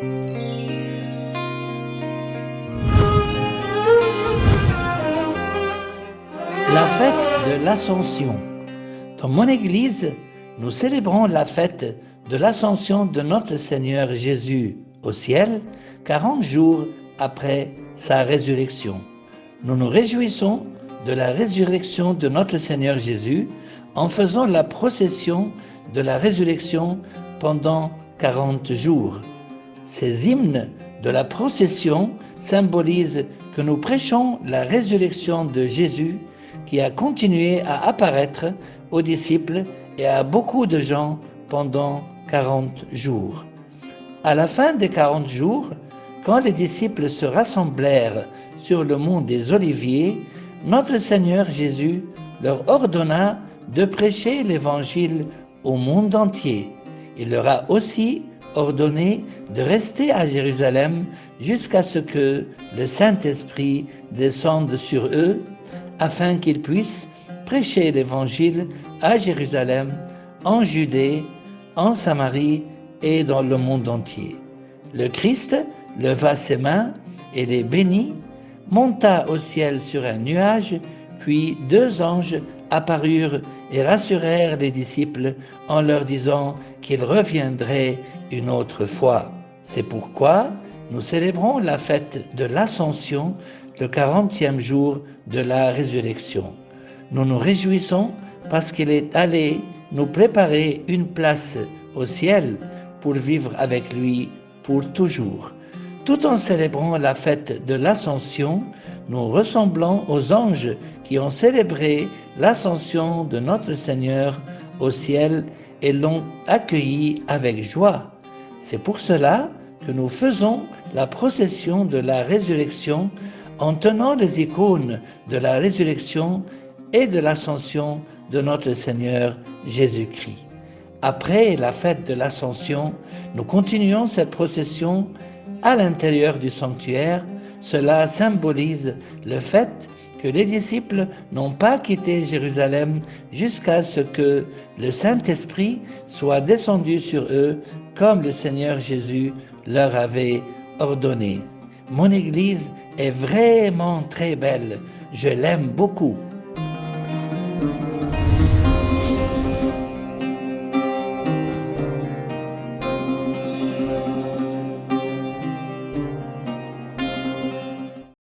La fête de l'Ascension. Dans mon Église, nous célébrons la fête de l'Ascension de notre Seigneur Jésus au ciel, 40 jours après sa résurrection. Nous nous réjouissons de la résurrection de notre Seigneur Jésus en faisant la procession de la résurrection pendant 40 jours. Ces hymnes de la procession symbolisent que nous prêchons la résurrection de Jésus qui a continué à apparaître aux disciples et à beaucoup de gens pendant 40 jours. À la fin des 40 jours, quand les disciples se rassemblèrent sur le mont des Oliviers, notre Seigneur Jésus leur ordonna de prêcher l'Évangile au monde entier. Il leur a aussi ordonné de rester à Jérusalem jusqu'à ce que le Saint-Esprit descende sur eux, afin qu'ils puissent prêcher l'Évangile à Jérusalem, en Judée, en Samarie et dans le monde entier. Le Christ leva ses mains et les bénit, monta au ciel sur un nuage, puis 2 anges apparurent et rassurèrent les disciples en leur disant qu'il reviendrait une autre fois. C'est pourquoi nous célébrons la fête de l'Ascension, le 40e jour de la résurrection. Nous nous réjouissons parce qu'il est allé nous préparer une place au ciel pour vivre avec lui pour toujours. Tout en célébrant la fête de l'Ascension, nous ressemblons aux anges qui ont célébré l'ascension de notre Seigneur au ciel et l'ont accueilli avec joie. C'est pour cela que nous faisons la procession de la résurrection en tenant les icônes de la résurrection et de l'ascension de notre Seigneur Jésus-Christ. Après la fête de l'Ascension, nous continuons cette procession à l'intérieur du sanctuaire. Cela symbolise le fait que les disciples n'ont pas quitté Jérusalem jusqu'à ce que le Saint-Esprit soit descendu sur eux comme le Seigneur Jésus leur avait ordonné. Mon Église est vraiment très belle, je l'aime beaucoup.